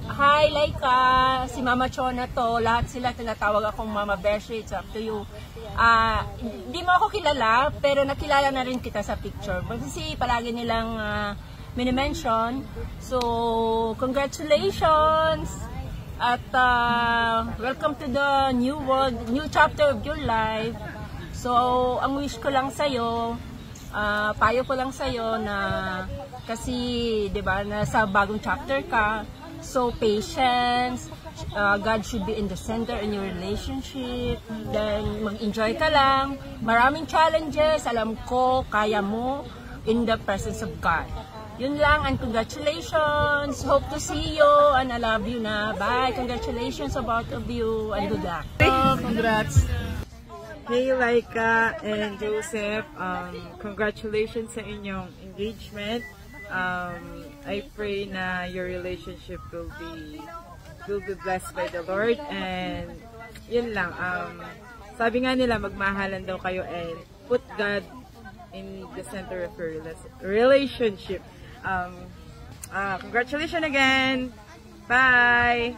Hi, Laika! Si Mama Chona to. Lahat sila tinatawag akong Mama Beshi. It's up to you. Hindi mo ako kilala, pero nakilala na rin kita sa picture. Kasi palagi nilang minimension. So, congratulations! At welcome to the new world, new chapter of your life. So, ang wish ko lang sa'yo, payo ko lang sa'yo na kasi, di ba, nasa bagong chapter ka. So, patience, God should be in the center in your relationship. Then, mag-enjoy ka lang. Maraming challenges, alam ko, kaya mo in the presence of God. Yun lang, and congratulations. Hope to see you, and I love you na. Bye. Congratulations to both of you, and good luck. Congrats. Hey, Laika and Joseph. Congratulations sa inyong engagement. I pray na your relationship will be blessed by the Lord, and yun lang, sabi nga nila magmahalan daw kayo and put God in the center of your relationship. Congratulations again. Bye.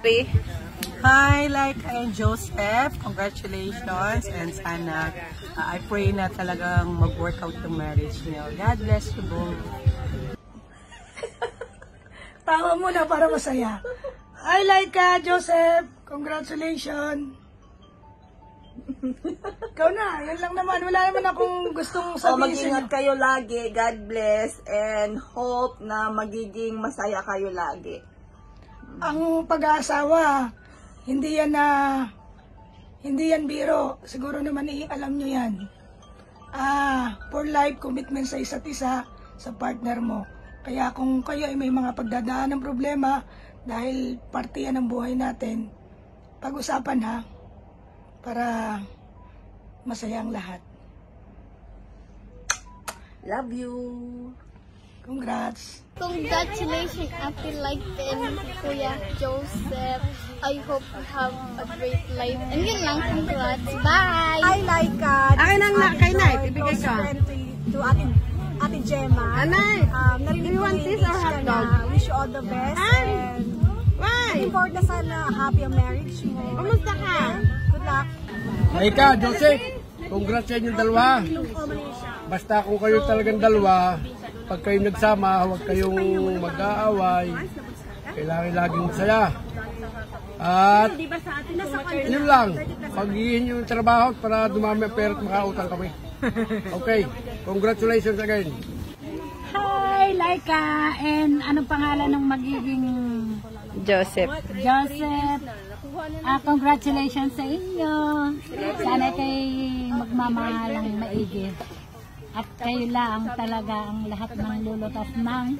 Hi, Laika and Joseph. Congratulations, and sana I pray na talagang mag-work out yung marriage niyo. God bless you both. Tawa muna para masaya. Hi, Laika, Joseph. Congratulations. Ikaw na, yan lang naman. Wala naman akong gustong sabihin. Mag-ingat kayo lagi. God bless. And hope na magiging masaya kayo lagi. Ang pag-aasawa, hindi yan biro. Siguro naman alam nyo yan. For life commitment sa isa't isa, sa partner mo. Kaya kung kayo ay may mga pagdadaan ng problema, dahil parte yan ng buhay natin, pag-usapan ha, para masaya ang lahat. Love you! Congrats! Congratulations, Ate Laika and Kuya Joseph. I hope you have a great life. And yun lang, congrats. Bye! Hi, Laika. Akin ang kay Night, ibigay ka. To Ate Gemma. Anay, do you want this or hot dog? Wish you all the best. And why? looking forward na sana happy ang marriage mo. Kumusta ka? Good luck. Laika, Joseph, congrats sa inyong dalawa. Basta kung kayo talagang dalawa, pag kayo nagsama, huwag kayong mag-aaway. Kailangan laging masaya. At yun lang, pag-ihin yung trabaho para dumami ang pera at makautang kami. Okay, congratulations again. Hi, Laika, and anong pangalan ng magiging Joseph. Joseph? Congratulations sa inyo. Sana kayo magmamahalang maigi. At kayo lang talaga ang lahat ng lulutas ng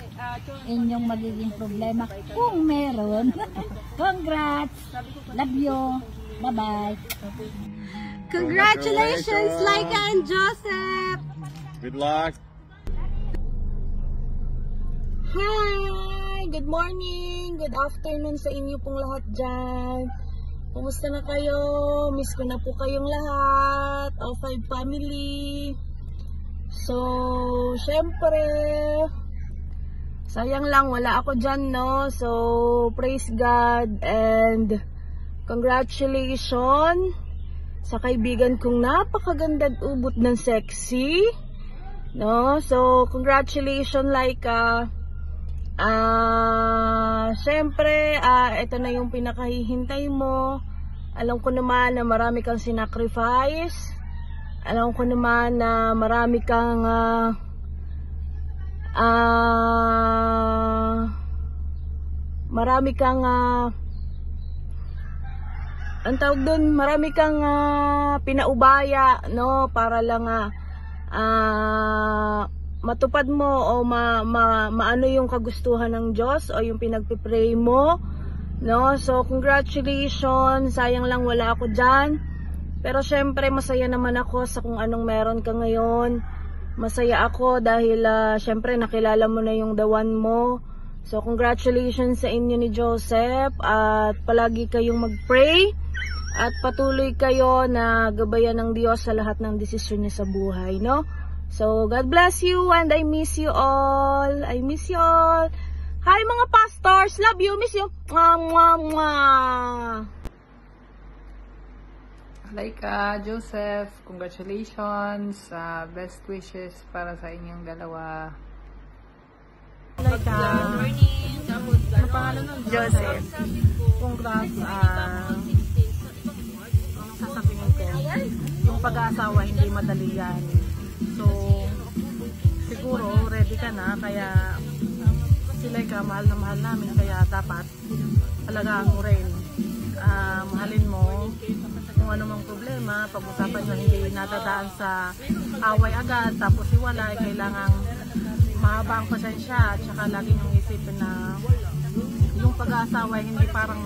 inyong magiging problema kung meron. Congrats! Love you! Bye-bye! Congratulations, Laika and Joseph! Good luck! Hi! Good morning! Good afternoon sa inyo pong lahat dyan. Kumusta na kayo? Miss ko na po kayong lahat. O5 family. So, syempre, sayang lang wala ako dyan, no? So, praise God and congratulations sa kaibigan kong napakaganda at ubot ng sexy, no? So, congratulations, Laika. Syempre, ito na yung pinakahihintay mo. Alam ko naman na marami kang sinacrifice. Alam ko naman na marami kang ang tawag doon, marami kang pinaubaya, no, para lang matupad mo o maano yung kagustuhan ng Diyos o yung pinagpipray mo, no. So congratulations, sayang lang wala ako dyan. Pero syempre masaya naman ako sa kung anong meron ka ngayon. Masaya ako dahil syempre nakilala mo na yung the one mo. So congratulations sa inyo ni Joseph, at palagi kayong mag-pray at patuloy kayo na gabayan ng Diyos sa lahat ng desisyon niya sa buhay, no? So God bless you and I miss you all. I miss you all. Hi mga pastor! course, love you, miss you. Mwah, mwah, mwah. Laika, Joseph, congratulations. Best wishes para sa inyong dalawa. Laika, ano pangalan nun? Joseph. Congrats. Ang sasabihin ko, yung pag-aasawa hindi madali yan. So, siguro ready ka na, kaya si Laika, mahal na mahal namin, kaya dapat alagaan mo rin. Mahalin mo kung ano mang problema, pag-usapan nyo, hindi natadaan sa away agad, tapos iwalay, kailangang mahaba ang pasensya, at saka lagi nyung isipin na yung pag-aasawa hindi parang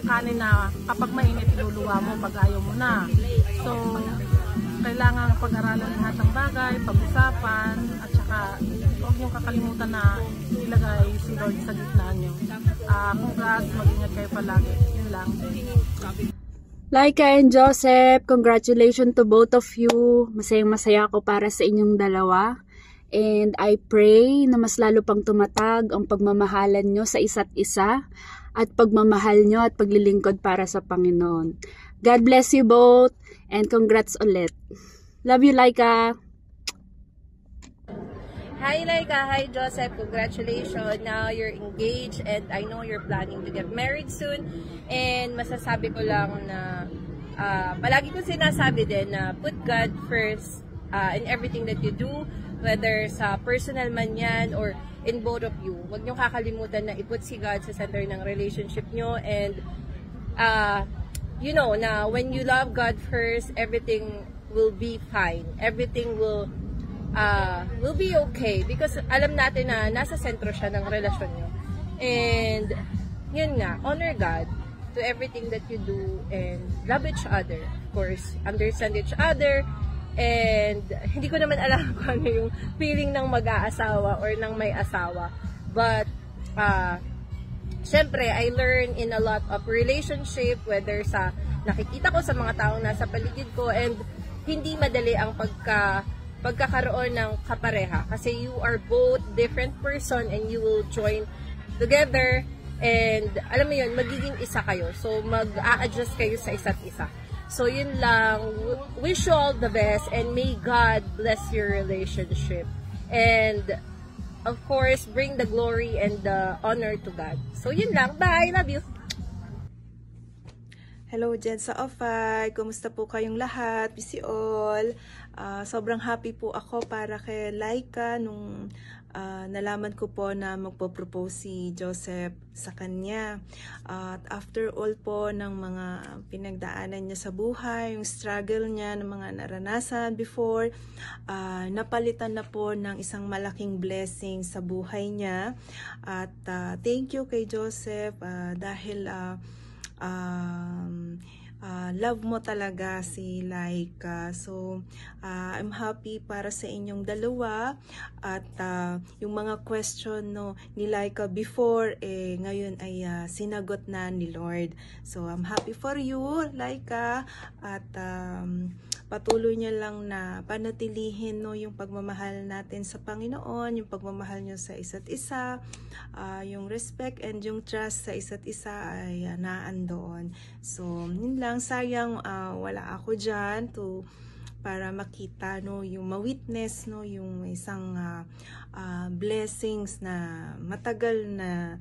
kanin na kapag mainit iluluwa mo pag ayaw mo na. So, kailangan pag-aralan lahat ng bagay, pag-usapan, at saka huwag niyong kakalimutan na ilagay si Lord sa gitna niyo. Congrats, mag-ingat kayo palagi. Yun lang. Laika and Joseph, congratulations to both of you. Masayang-masaya ako para sa inyong dalawa. And I pray na mas lalo pang tumatag ang pagmamahalan nyo sa isa't isa at pagmamahal nyo at paglilingkod para sa Panginoon. God bless you both and congrats ulit. Love you, Laika. Hi Laika, hi Joseph, congratulations. Now you're engaged and I know you're planning to get married soon. And masasabi ko lang na palagi ko sinasabi din na put God first in everything that you do. Whether sa personal man yan or in both of you. Huwag niyong kakalimutan na i-put si God sa center ng relationship nyo. And, you know, na when you love God first, everything will be fine. Everything will be okay. Because alam natin na nasa sentro siya ng relasyon nyo. And, yun nga, honor God to everything that you do and love each other. Of course, understand each other. And hindi ko naman alam kung ano yung feeling ng mag-aasawa or ng may asawa. But, syempre, I learn in a lot of relationship, whether sa nakikita ko sa mga taong nasa paligid ko, and hindi madali ang pagkakaroon ng kapareha. Kasi you are both different person and you will join together. And alam mo yun, magiging isa kayo. So, mag-a-adjust kayo sa isa't isa. So, yun lang. Wish you all the best and may God bless your relationship. And, of course, bring the glory and the honor to God. So, yun lang. Bye! Love you! Hello dyan sa Ofay. Kumusta po kayong lahat? Miss you all. Sobrang happy po ako para kay Laika nung nalaman ko po na magpo-propose si Joseph sa kanya. At after all po ng mga pinagdaanan niya sa buhay, yung struggle niya, ng mga naranasan before, napalitan na po ng isang malaking blessing sa buhay niya. At thank you kay Joseph dahil love mo talaga si Laika. So, I'm happy para sa inyong dalawa. At yung mga question ni Laika before, ngayon ay sinagot na ni Lord. So, I'm happy for you, Laika. At patuloy niya lang na panatilihin yung pagmamahal natin sa Panginoon, yung pagmamahal niyo sa isa't isa, yung respect and yung trust sa isa't isa ay naandoon. So, yun lang. Sayang wala ako dyan para makita yung ma-witness yung isang blessings na matagal na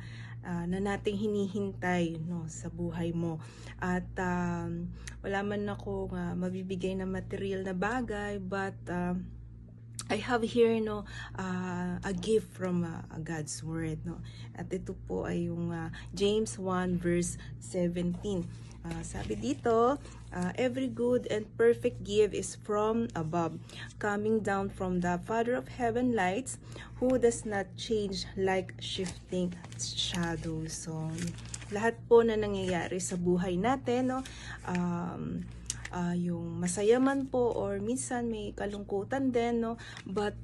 nating hinihintay sa buhay mo. At wala man ako mabibigay na material na bagay, but I have here a gift from God's word. At ito po ay yung James 1 verse 17. Sabi dito, every good and perfect gift is from above, coming down from the Father of heaven lights, who does not change like shifting shadows. So, lahat po na nangyayari sa buhay natin, yung masaya man po or minsan may kalungkutan din, but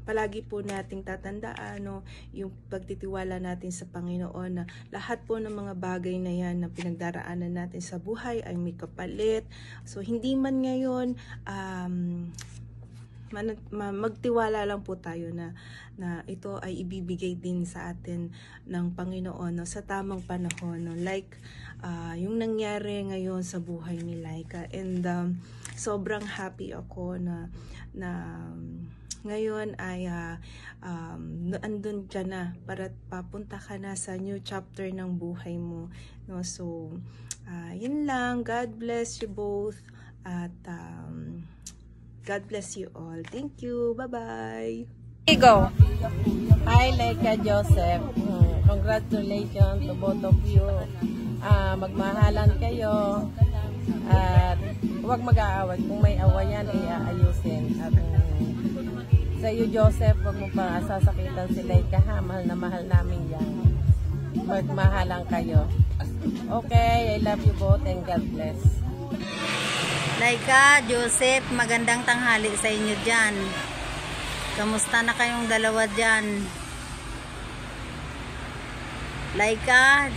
palagi po nating tatandaan yung pagtitiwala natin sa Panginoon na lahat po ng mga bagay na yan na pinagdaraanan natin sa buhay ay may kapalit. So hindi man ngayon magtiwala lang po tayo na ito ay ibibigay din sa atin ng Panginoon, no, sa tamang panahon, no, like yung nangyari ngayon sa buhay ni Laika. And sobrang happy ako na ngayon ay andun ka na para papunta ka na sa new chapter ng buhay mo, no. So yun lang. God bless you both at God bless you all. Thank you. Bye-bye. Go. Hi, Laika Joseph. Congratulations to both of you. Magmahalan kayo. At huwag mag-aaway. Kung may awayan, ay aayusin. At sa iyo, Joseph, huwag mo pa sasakitan si Laika, ha? Mahal na mahal namin yan. Magmahalan kayo. Okay, I love you both and God bless. Laika, Joseph, magandang tanghali sa inyo dyan. Kamusta na kayong dalawa dyan? Laika,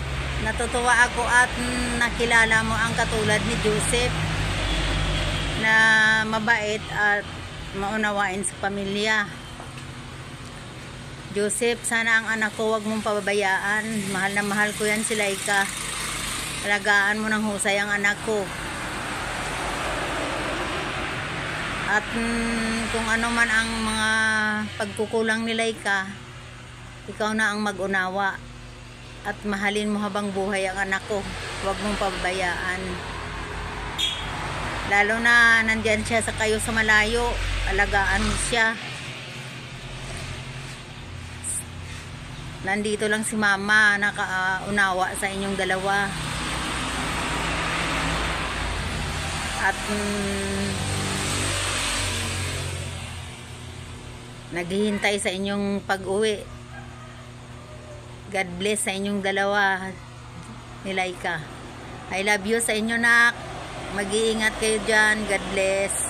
natutuwa ako at nakilala mo ang katulad ni Joseph na mabait at maunawain sa pamilya. Joseph, sana ang anak ko wag mong pababayaan. Mahal na mahal ko yan si Laika. Alagaan mo ng husay ang anak ko. At kung ano man ang mga pagkukulang ni Laika, ikaw na ang mag-unawa. At mahalin mo habang buhay ang anak ko. Huwag mong pababayaan. Lalo na nandyan siya sa kayo sa malayo. Alagaan mo siya. Nandito lang si Mama, nakaunawa sa inyong dalawa. At naghihintay sa inyong pag-uwi. God bless sa inyong dalawa ni Laika. I love you sa inyo, nak. Mag-iingat kayo dyan. God bless.